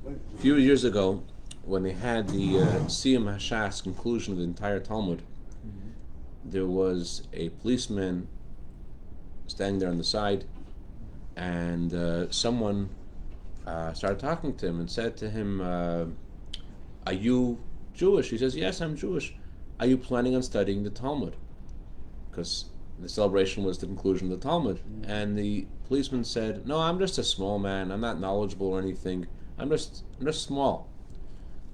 A few years ago, when they had the Siyum Hashas conclusion of the entire Talmud, there was a policeman standing there on the side, and someone started talking to him and said to him, "Are you Jewish?" He says, "Yes, I'm Jewish." "Are you planning on studying the Talmud?" Because the celebration was the conclusion of the Talmud. And the policeman said, "No, I'm just a small man. I'm not knowledgeable or anything. I'm just small."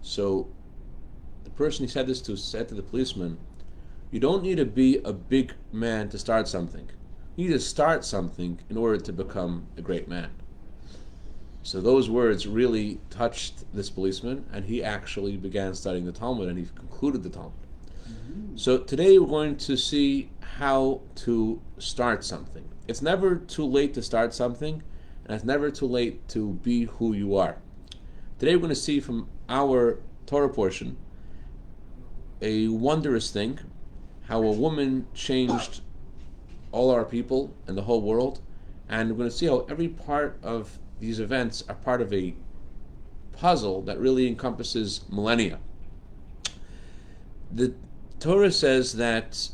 So the person he said this to said to the policeman, "You don't need to be a big man to start something. You need to start something in order to become a great man." So those words really touched this policeman, and he actually began studying the Talmud, and he concluded the Talmud. So today we're going to see how to start something. It's never too late to start something, and it's never too late to be who you are. Today we're going to see from our Torah portion a wondrous thing, how a woman changed all our people and the whole world, and we're going to see how every part of these events are part of a puzzle that really encompasses millennia. The Torah says that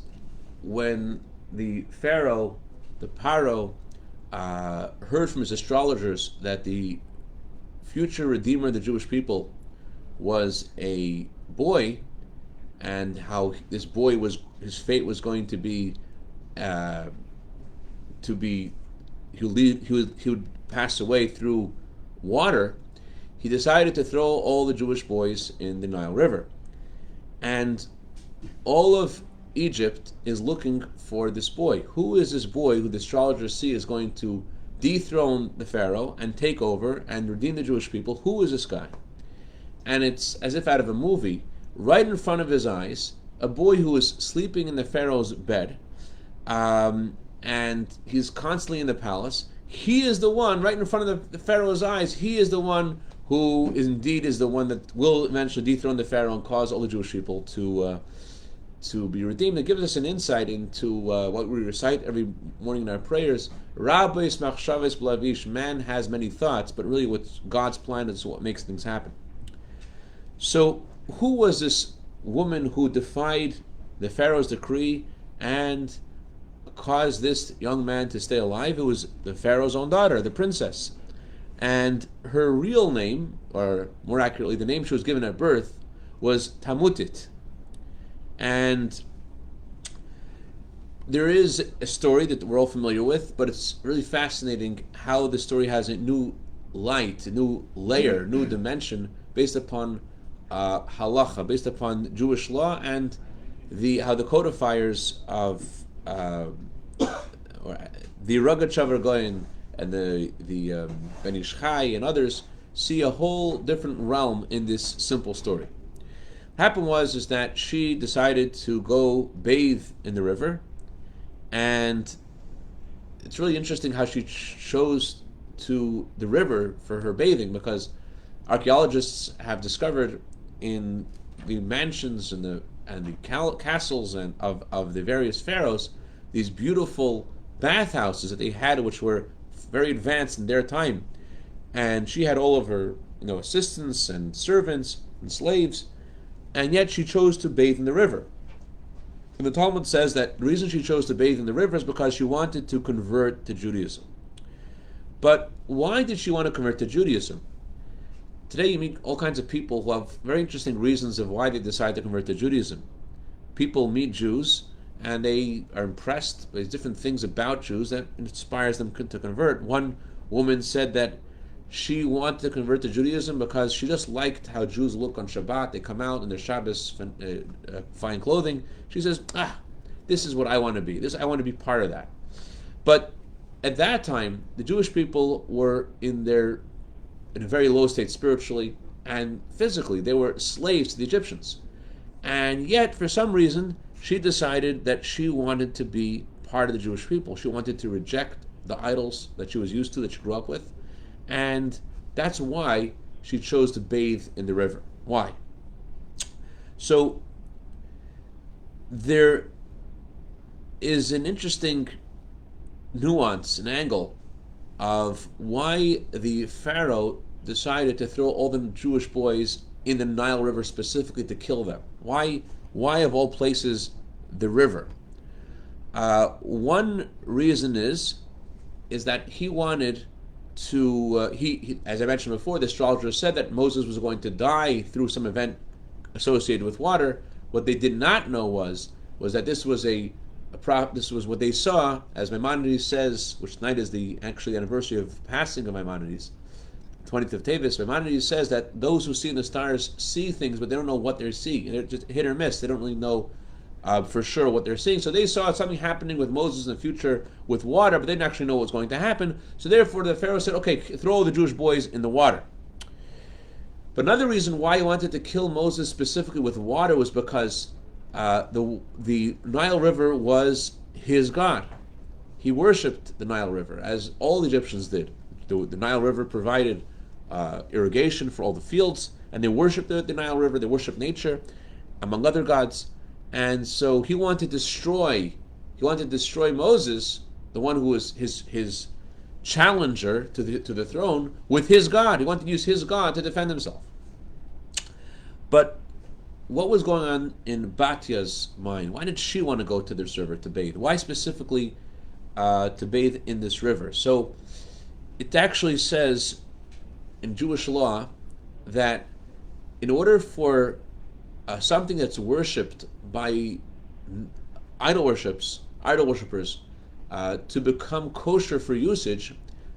when the Pharaoh, heard from his astrologers that the future redeemer of the Jewish people was a boy, and how this boy his fate was going to be he would pass away through water, he decided to throw all the Jewish boys in the Nile River. And all of Egypt is looking for this boy. Who is this boy who the astrologers see is going to dethrone the Pharaoh and take over and redeem the Jewish people? Who is this guy? And it's as if out of a movie, right in front of his eyes, a boy who is sleeping in the Pharaoh's bed, and he's constantly in the palace. He is the one, right in front of the Pharaoh's eyes, he is the one who is the one that will eventually dethrone the Pharaoh and cause all the Jewish people to be redeemed. It gives us an insight into what we recite every morning in our prayers. Rabbi machshavos b'lavish, man has many thoughts, but really what's God's plan is what makes things happen. So who was this woman who defied the Pharaoh's decree and caused this young man to stay alive? It was the Pharaoh's own daughter, the princess. And her real name, or more accurately, the name she was given at birth, was Tamutit. And there is a story that we're all familiar with, but it's really fascinating how the story has a new light, a new layer, new dimension based upon halacha, based upon Jewish law, and how the codifiers of the Ragat Shavar Goyen and the Ben Ish Chai and others see a whole different realm in this simple story. What happened was that she decided to go bathe in the river, and it's really interesting how she chose to the river for her bathing, because archaeologists have discovered in the mansions and the castles and of the various pharaohs these beautiful bathhouses that they had, which were very advanced in their time. And she had all of her assistants and servants and slaves, and yet she chose to bathe in the river. And the Talmud says that the reason she chose to bathe in the river is because she wanted to convert to Judaism. But why did she want to convert to Judaism? Today you meet all kinds of people who have very interesting reasons of why they decide to convert to Judaism. People meet Jews and they are impressed by different things about Jews that inspires them to convert. One woman said that she wanted to convert to Judaism because she just liked how Jews look on Shabbat. They come out in their Shabbos fine clothing. She says, this is what I want to be. I want to be part of that. But at that time, the Jewish people were in a very low state spiritually and physically. They were slaves to the Egyptians. And yet, for some reason, she decided that she wanted to be part of the Jewish people. She wanted to reject the idols that she was used to, that she grew up with. And that's why she chose to bathe in the river. Why? So there is an interesting nuance, an angle of why the Pharaoh decided to throw all the Jewish boys in the Nile River specifically to kill them? Why of all places, the river? One reason is that he wanted to, he, as I mentioned before, the astrologer said that Moses was going to die through some event associated with water. What they did not know was that this was this was what they saw, as Maimonides says, which tonight is the actually anniversary of passing of Maimonides, 20th of Tevis. Maimonides says that those who see in the stars see things, but they don't know what they're seeing. They're just hit or miss. They don't really know for sure what they're seeing. So they saw something happening with Moses in the future with water, but they didn't actually know what was going to happen. So therefore the Pharaoh said, okay, throw all the Jewish boys in the water. But another reason why he wanted to kill Moses specifically with water was because the Nile River was his god. He worshipped the Nile River, as all Egyptians did. The Nile River provided irrigation for all the fields, and they worshipped the Nile River. They worshipped nature, among other gods. And so he wanted to destroy Moses, the one who was his challenger to the throne, with his God. He wanted to use his God to defend himself. But what was going on in Batya's mind? Why did she want to go to this river to bathe? Why specifically to bathe in this river? So it actually says in Jewish law that in order for something that's worshipped by idol worshippers to become kosher for usage,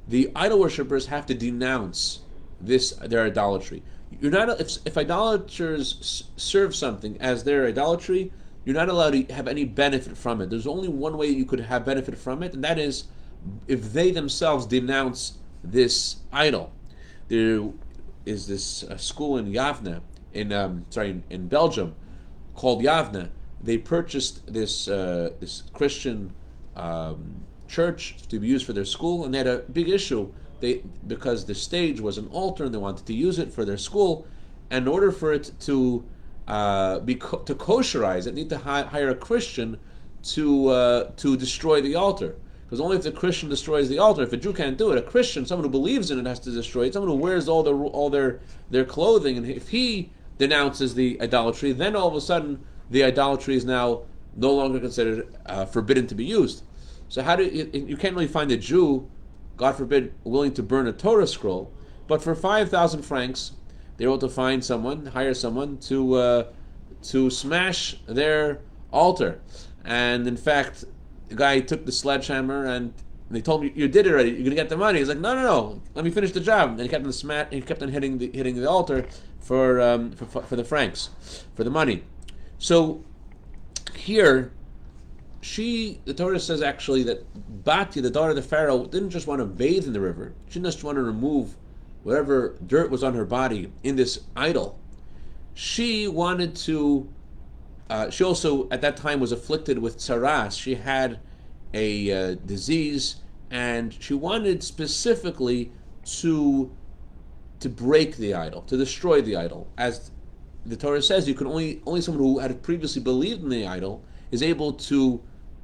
the idol worshippers have to denounce their idolatry. You're not, if idolaters serve something as their idolatry, you're not allowed to have any benefit from it. There's only one way you could have benefit from it, and that is if they themselves denounce this idol. There is this school in Yavne, in Belgium, called Yavne. They purchased this Christian church to be used for their school, and they had a big issue. Because the stage was an altar and they wanted to use it for their school, and in order for it to kosherize it, they need to hire a Christian to destroy the altar. Because only if the Christian destroys the altar, if a Jew can't do it, a Christian, someone who believes in it, has to destroy it. Someone who wears all their clothing, and if he denounces the idolatry, then all of a sudden the idolatry is now no longer considered forbidden to be used. So how do you can't really find a Jew, God forbid, willing to burn a Torah scroll, but for 5,000 francs, they're able to hire someone to smash their altar. And in fact, the guy took the sledgehammer and they told him, "You did it already. You're gonna get the money." He's like, "No. Let me finish the job." And he kept on hitting the altar for the francs, for the money. So here, the Torah says actually that Batya, the daughter of the Pharaoh, didn't just want to bathe in the river. She didn't just want to remove whatever dirt was on her body in this idol. She wanted to. She also at that time was afflicted with tsaras. She had a disease, and she wanted specifically to break the idol, to destroy the idol. As the Torah says, you can only someone who had previously believed in the idol is able to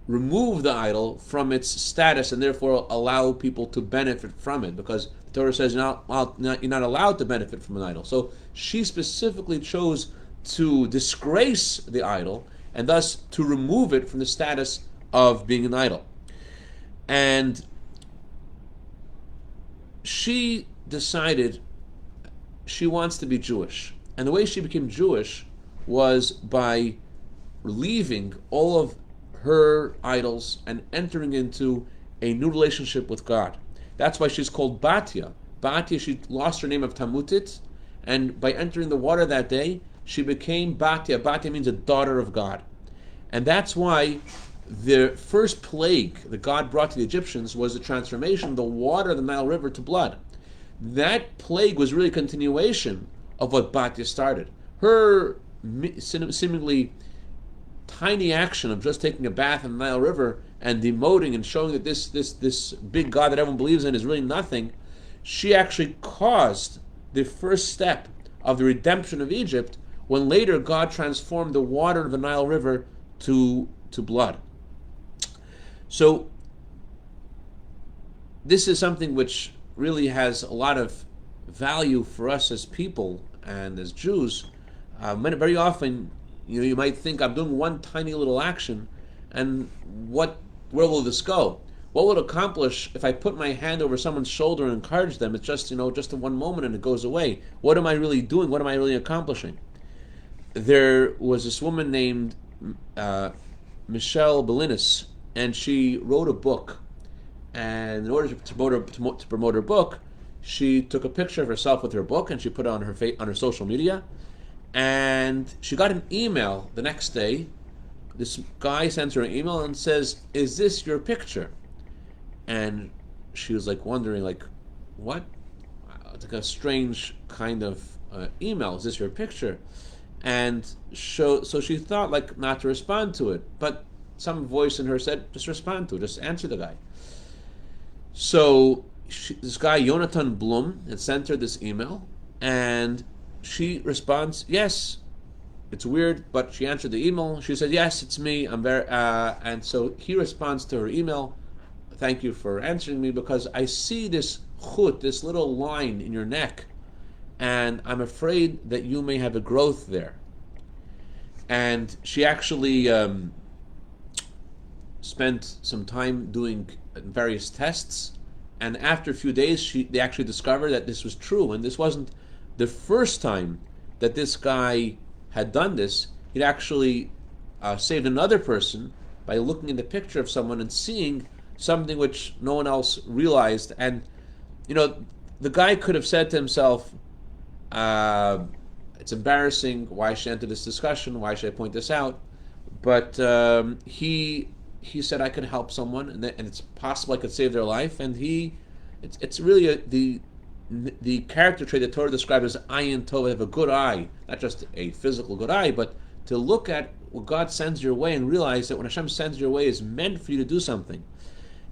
remove the idol from its status and therefore allow people to benefit from it, because the Torah says you're not allowed to benefit from an idol. So she specifically chose to disgrace the idol and thus to remove it from the status of being an idol. And she decided she wants to be Jewish. And the way she became Jewish was by leaving all of her idols and entering into a new relationship with God. That's why she's called Batya. Batya, she lost her name of Tamutit, and by entering the water that day, she became Batya. Batya means a daughter of God. And that's why the first plague that God brought to the Egyptians was the transformation of the water of the Nile River to blood. That plague was really a continuation of what Batya started. Her seemingly tiny action of just taking a bath in the Nile River and demoting and showing that this big God that everyone believes in is really nothing, she actually caused the first step of the redemption of Egypt, when later God transformed the water of the Nile River to blood. So this is something which really has a lot of value for us as people and as Jews. Very often, you might think I'm doing one tiny little action, and where will this go? What will it accomplish if I put my hand over someone's shoulder and encourage them? It's just just in one moment and it goes away. What am I really doing? What am I really accomplishing? There was this woman named Michelle Bellinis, and she wrote a book. And in order to promote her book, she took a picture of herself with her book and she put it on her social media. And she got an email the next day. This guy sends her an email and says, "Is this your picture?" And she was like wondering, like, what? It's like a strange kind of email. Is this your picture? And so she thought like not to respond to it, but some voice in her said, just respond to it, just answer the guy. So this guy, Jonathan Blum, had sent her this email, and she responds, yes, it's weird, but she answered the email. She said, yes, it's me. I'm very, and so he responds to her email, thank you for answering me, because I see this chut, this little line in your neck, and I'm afraid that you may have a growth there. And she actually spent some time doing various tests, and after a few days they actually discovered that this was true. And this wasn't the first time that this guy had done this. He'd actually saved another person by looking in the picture of someone and seeing something which no one else realized. And the guy could have said to himself, it's embarrassing, why should I enter this discussion, why should I point this out? But he said, I could help someone, and it's possible I could save their life. And it's really the character trait that Torah describes as ayin tov, have a good eye, not just a physical good eye, but to look at what God sends your way and realize that when Hashem sends your way is meant for you to do something.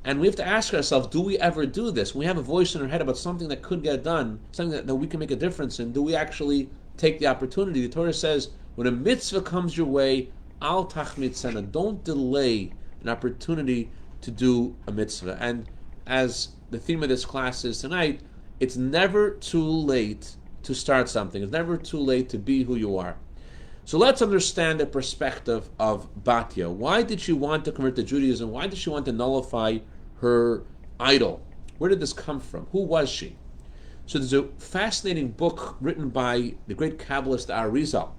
And we have to ask ourselves, do we ever do this? When we have a voice in our head about something that could get done, something that we can make a difference in, do we actually take the opportunity? The Torah says, when a mitzvah comes your way, al tachmid sana, don't delay an opportunity to do a mitzvah. And as the theme of this class is tonight, it's never too late to start something. It's never too late to be who you are. So let's understand the perspective of Batya. Why did she want to convert to Judaism? Why did she want to nullify her idol? Where did this come from? Who was she? So there's a fascinating book written by the great Kabbalist Arizal.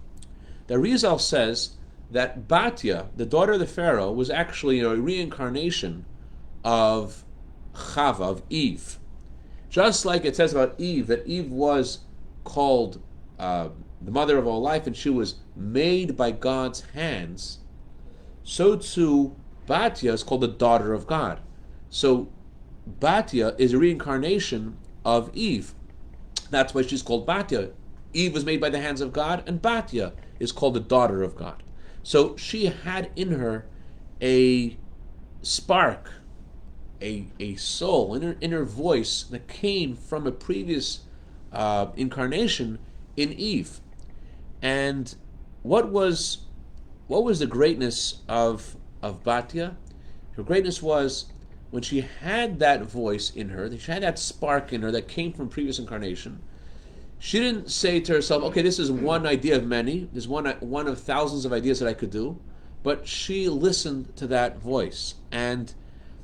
The Arizal says that Batya, the daughter of the Pharaoh, was actually a reincarnation of Chava, of Eve. Just like it says about Eve, that Eve was called the mother of all life, and she was made by God's hands, so too Batya is called the daughter of God. So Batya is a reincarnation of Eve. That's why she's called Batya. Eve was made by the hands of God, and Batya is called the daughter of God. So she had in her a spark, a soul, in her voice that came from a previous incarnation in Eve. And what was the greatness of Batya? Her greatness was when she had that voice in her, she had that spark in her that came from previous incarnation. She didn't say to herself, okay, this is one idea of many, there's one of thousands of ideas that I could do, but she listened to that voice. And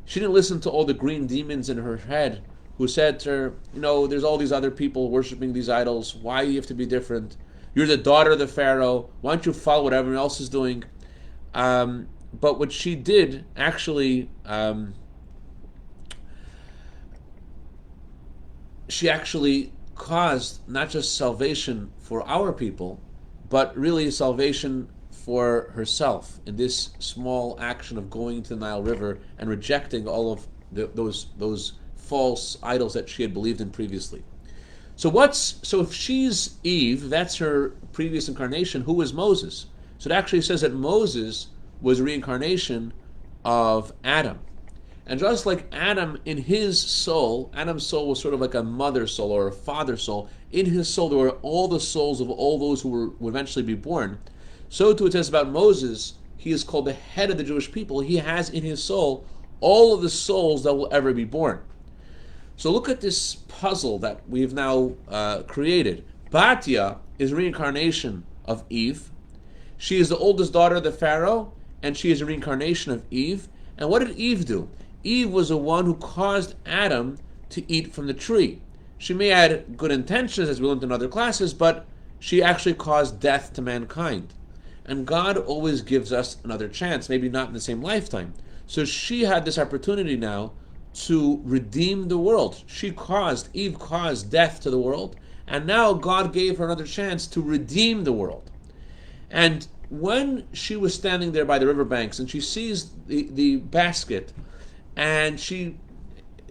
she didn't listen to all the green demons in her head who said to her, there's all these other people worshiping these idols, why do you have to be different? You're the daughter of the Pharaoh, why don't you follow what everyone else is doing? But what she did, actually, she actually caused not just salvation for our people, but really salvation for herself in this small action of going to the Nile River and rejecting all of those false idols that she had believed in previously. So if she's Eve, that's her previous incarnation, who is Moses? So it actually says that Moses was a reincarnation of Adam. And just like Adam, in his soul, Adam's soul was sort of like a mother soul or a father soul. In his soul there were all the souls of all those who would eventually be born. So too it says about Moses, he is called the head of the Jewish people. He has in his soul all of the souls that will ever be born. So look at this puzzle that we've now created. Batya is reincarnation of Eve. She is the oldest daughter of the Pharaoh, and she is a reincarnation of Eve. And what did Eve do? Eve was the one who caused Adam to eat from the tree. She may have had good intentions, as we learned in other classes, but she actually caused death to mankind. And God always gives us another chance, maybe not in the same lifetime. So she had this opportunity now to redeem the world. Eve caused death to the world, and now God gave her another chance to redeem the world. And when she was standing there by the riverbanks and she sees the basket, and she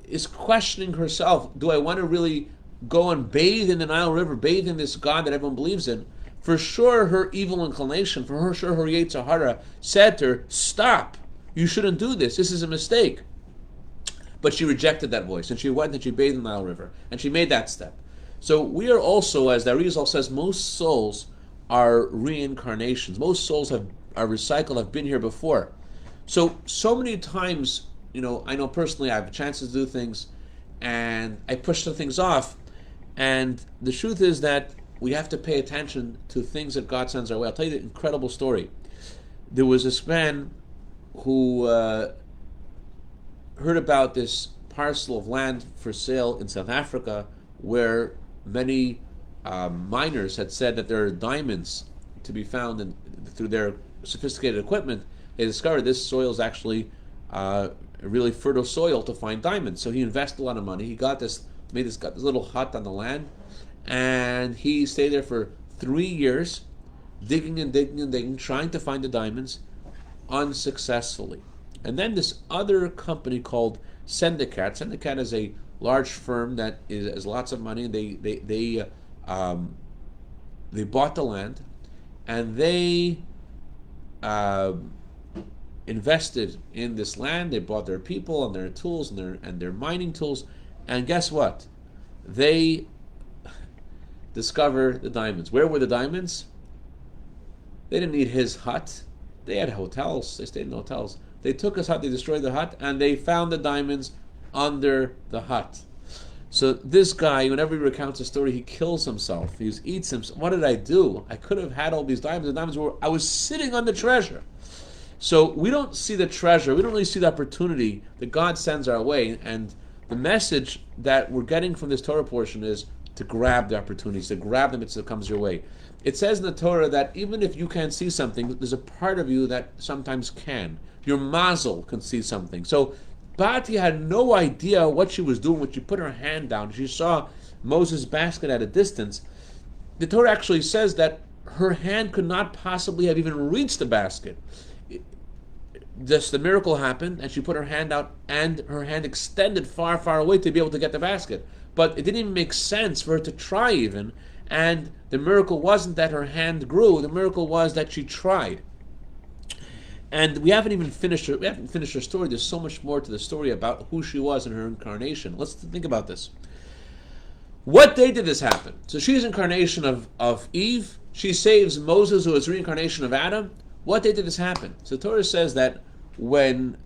is questioning herself, do I want to really go and bathe in the Nile River, bathe in this God that everyone believes in? For sure her evil inclination, her Yetzer Hara said to her, stop, you shouldn't do this is a mistake. But she rejected that voice, and she went and she bathed in the Nile River, and she made that step. So we are also, as the Arizal says, most souls are reincarnations. Most souls are recycled, have been here before. So many times, I know personally I have chances to do things, and I push some things off. And the truth is that we have to pay attention to things that God sends our way. I'll tell you the incredible story. There was this man who heard about this parcel of land for sale in South Africa where many miners had said that there are diamonds to be found, and through their sophisticated equipment, they discovered this soil is actually a really fertile soil to find diamonds. So he invested a lot of money. He got this little hut on the land, and he stayed there for 3 years, digging and digging and digging, trying to find the diamonds, unsuccessfully. And then this other company called Sendicat is a large firm that has lots of money. They bought the land, and they invested in this land. They bought their people and their tools and their mining tools, and guess what? They discovered the diamonds. Where were the diamonds? They didn't need his hut. They had hotels. They stayed in hotels. They took his hut, they destroyed the hut, and they found the diamonds under the hut. So this guy, whenever he recounts a story, he kills himself. He eats himself. What did I do? I could have had all these diamonds. The diamonds I was sitting on the treasure. So we don't see the treasure. We don't really see the opportunity that God sends our way. And the message that we're getting from this Torah portion is to grab the opportunities, to grab them as it comes your way. It says in the Torah that even if you can't see something, there's a part of you that sometimes can. Your mazel can see something. So Bati had no idea what she was doing when she put her hand down. She saw Moses' basket at a distance. The Torah actually says that her hand could not possibly have even reached the basket. The miracle happened, and she put her hand out, and her hand extended far, far away to be able to get the basket. But it didn't even make sense for her to try even, and the miracle wasn't that her hand grew. The miracle was that she tried. And we haven't finished her story. There's so much more to the story about who she was in her incarnation. Let's think about this. What day did this happen? So she's incarnation of Eve. She saves Moses, who is reincarnation of Adam. What day did this happen? So the Torah says that when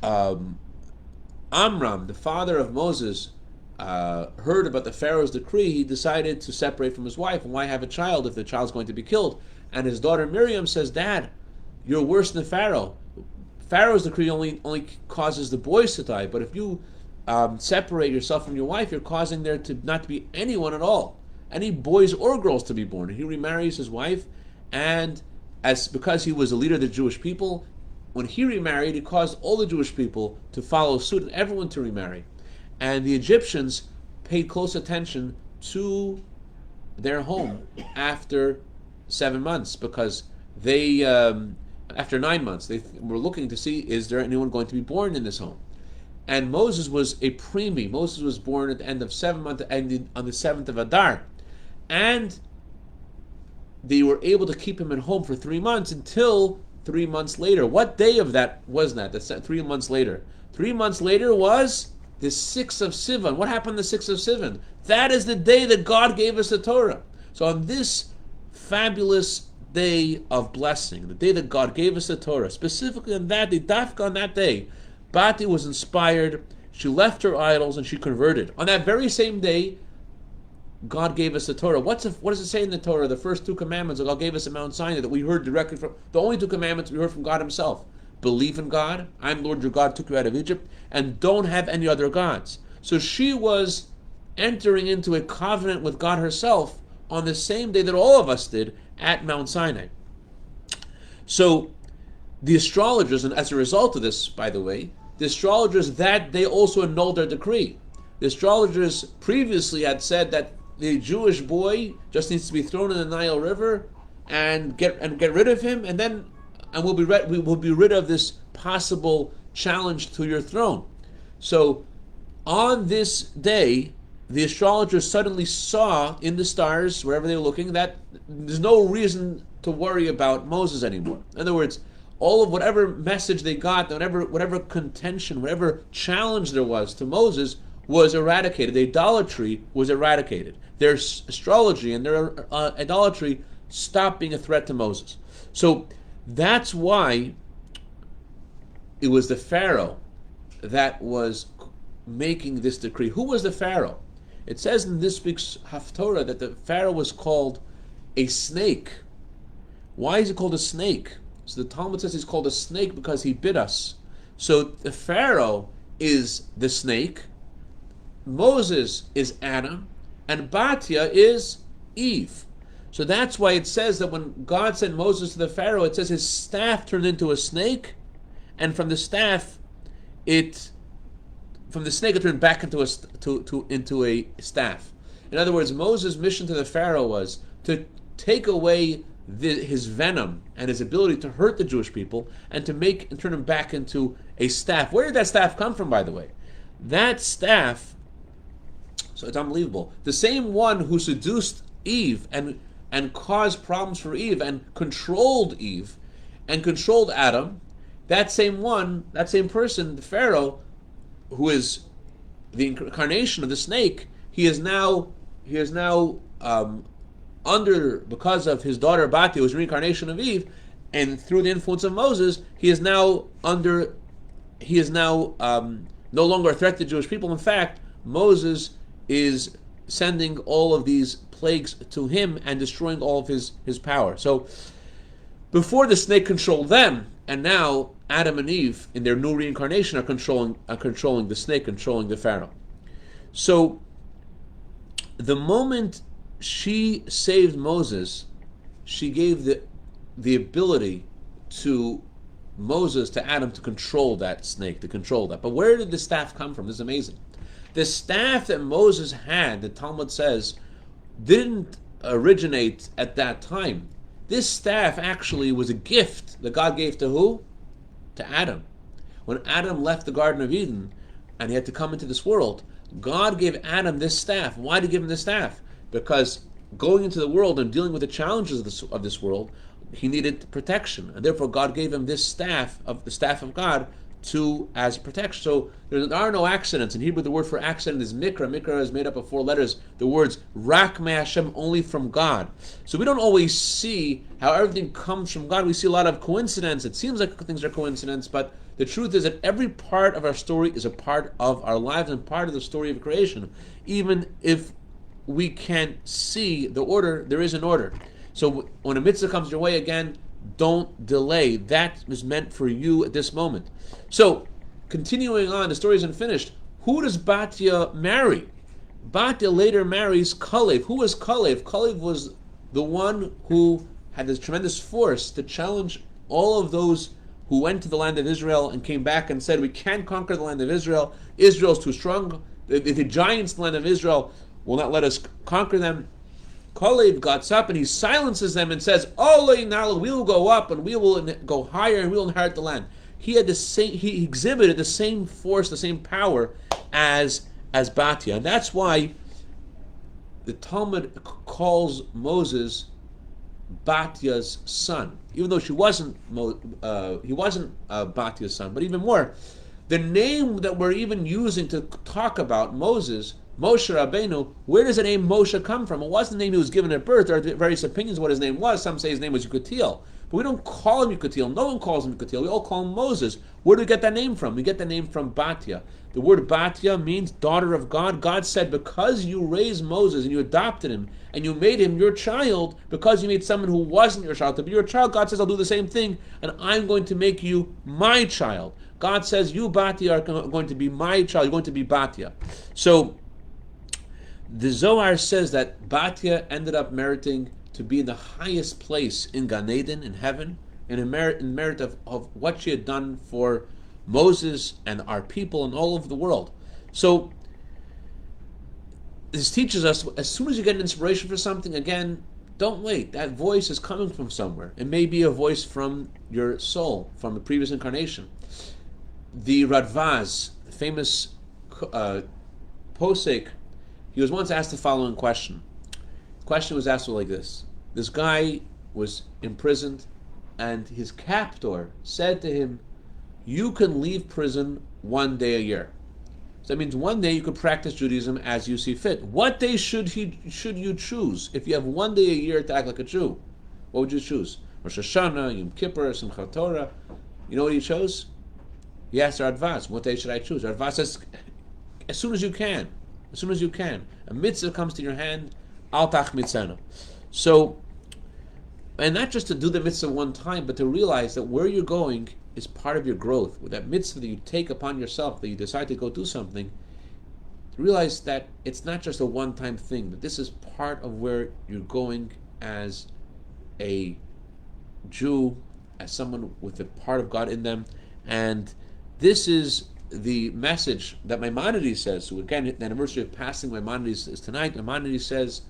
Amram, the father of Moses, heard about the Pharaoh's decree, he decided to separate from his wife. And why have a child if the child's going to be killed? And his daughter Miriam says, Dad, you're worse than Pharaoh. Pharaoh's decree only causes the boys to die, but if you separate yourself from your wife, you're causing there to not to be anyone at all, any boys or girls to be born. And he remarries his wife, and because he was a leader of the Jewish people, when he remarried, he caused all the Jewish people to follow suit and everyone to remarry. And the Egyptians paid close attention to their home after 7 months, because they after 9 months, they were looking to see, is there anyone going to be born in this home? And Moses was a preemie. Moses was born at the end of 7 months, ended on the 7th of Adar. And they were able to keep him at home for 3 months until 3 months later. What day of that was that? That's 3 months later. 3 months later was the 6th of Sivan. What happened the 6th of Sivan? That is the day that God gave us the Torah. So on this fabulous day of blessing, the day that God gave us the Torah, specifically on that day, Dafka on that day, Bati was inspired She left her idols and she converted. On that very same day, God gave us the Torah. What does it say in the Torah? The first two commandments that God gave us at Mount Sinai that we heard directly from, the only two commandments we heard from God himself. Believe in God, I'm Lord your God, took you out of Egypt, and don't have any other gods. So she was entering into a covenant with God herself on the same day that all of us did at Mount Sinai. So the astrologers, and as a result of this, by the way, the astrologers that day also annulled their decree. The astrologers previously had said that the Jewish boy just needs to be thrown in the Nile River and get rid of him, and we will be rid of this possible challenge to your throne. So on this day, the astrologers suddenly saw in the stars, wherever they were looking, that there's no reason to worry about Moses anymore. In other words, all of whatever message they got, whatever contention, whatever challenge there was to Moses was eradicated. The idolatry was eradicated. Their astrology and their idolatry stopped being a threat to Moses. So that's why it was the Pharaoh that was making this decree. Who was the Pharaoh? It says in this week's Haftorah that the Pharaoh was called a snake. Why is he called a snake? So the Talmud says he's called a snake because he bit us. So the Pharaoh is the snake, Moses is Adam, and Batya is Eve. So that's why it says that when God sent Moses to the Pharaoh, it says his staff turned into a snake, and from the snake it turned back into a staff. In other words, Moses' mission to the Pharaoh was to take away his venom and his ability to hurt the Jewish people and to turn him back into a staff. Where did that staff come from, by the way? That staff, so it's unbelievable. The same one who seduced Eve and caused problems for Eve and controlled Eve and controlled Adam, that same person, the Pharaoh, who is the incarnation of the snake, he is now under, because of his daughter Batya, who is reincarnation of Eve, and through the influence of Moses, he is now no longer a threat to the Jewish people. In fact, Moses is sending all of these plagues to him and destroying all of his power. So before the snake controlled them, and now Adam and Eve in their new reincarnation are controlling the snake, controlling the Pharaoh. So the moment she saved Moses, she gave the ability to Moses, to Adam, to control that snake, to control that. But where did the staff come from? This is amazing. The staff that Moses had, the Talmud says, didn't originate at that time. This staff actually was a gift that God gave to who? To Adam. When Adam left the Garden of Eden and he had to come into this world, God gave Adam this staff. Why did he give him this staff? Because going into the world and dealing with the challenges of this world, he needed protection, and therefore God gave him this staff, of the staff of God, as protection. So there are no accidents. In Hebrew, the word for accident is mikra. Mikra is made up of 4 letters. The words rak me Hashem, only from God. So we don't always see how everything comes from God. We see a lot of coincidence. It seems like things are coincidence, but the truth is that every part of our story is a part of our lives and part of the story of creation. Even if we can't see the order, there is an order. So when a mitzvah comes your way, again, don't delay. That is meant for you at this moment. So, continuing on, the story isn't finished. Who does Batya marry? Batya later marries Kalev. Who was Kalev? Kalev was the one who had this tremendous force to challenge all of those who went to the land of Israel and came back and said, we can't conquer the land of Israel. Israel's too strong. The giants in the land of Israel will not let us conquer them. Kalev gets up and he silences them and says, we will go up and we will go higher and we will inherit the land. He exhibited the same force, the same power as Batya. And that's why the Talmud calls Moses Batya's son. Even though he wasn't Batya's son. But even more, the name that we're even using to talk about Moses, Moshe Rabbeinu, where does the name Moshe come from? It wasn't the name he was given at birth. There are various opinions what his name was. Some say his name was Yekutiel. But we don't call him Yekutiel. No one calls him Yekutiel. We all call him Moses. Where do we get that name from? We get the name from Batya. The word Batya means daughter of God. God said, because you raised Moses and you adopted him and you made him your child, because you made someone who wasn't your child to be your child, God says, I'll do the same thing and I'm going to make you my child. God says, you Batya are going to be my child. You're going to be Batya. So the Zohar says that Batya ended up meriting to be in the highest place in Gan Eden, in heaven, in merit of what she had done for Moses and our people and all over the world. So this teaches us, as soon as you get an inspiration for something, again, don't wait. That voice is coming from somewhere. It may be a voice from your soul, from the previous incarnation. The Radvaz, the famous posek, he was once asked the following question. The question was asked like this. This guy was imprisoned, and his captor said to him, you can leave prison one day a year. So that means one day you could practice Judaism as you see fit. What day should you choose? If you have one day a year to act like a Jew, what would you choose? Rosh Hashanah, Yom Kippur, Simchat Torah. You know what he chose? He asked Radvaz, what day should I choose? Radvaz says, as soon as you can. As soon as you can. A mitzvah comes to your hand, al tach mitzvah. So, and not just to do the mitzvah one time, but to realize that where you're going is part of your growth. With that mitzvah that you take upon yourself, that you decide to go do something, realize that it's not just a one-time thing, but this is part of where you're going as a Jew, as someone with a part of God in them. And this is the message that Maimonides says. So again, the anniversary of passing Maimonides is tonight. Maimonides says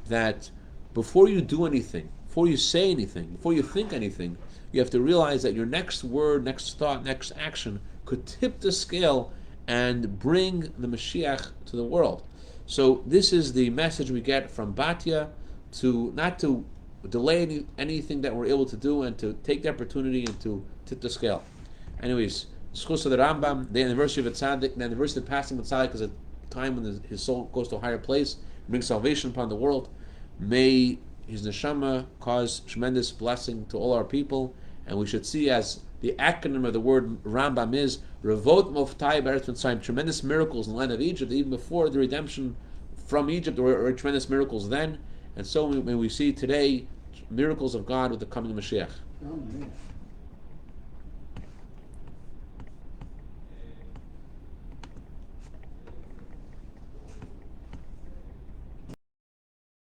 that before you do anything, before you say anything, before you think anything, you have to realize that your next word, next thought, next action could tip the scale and bring the Mashiach to the world. So this is the message we get from Batya, to not to delay anything that we're able to do, and to take the opportunity and to tip the scale. Anyways, Schus of the Rambam, the anniversary of a tzaddik, the anniversary of the passing of a tzaddik is a time when his soul goes to a higher place, brings salvation upon the world. May his neshama cause tremendous blessing to all our people, and we should see, as the acronym of the word Rambam is, Revot Moftai Beretz Mitzrayim, tremendous miracles in the land of Egypt. Even before the redemption from Egypt, there were tremendous miracles then, and so may we see today miracles of God with the coming of Mashiach. Amen.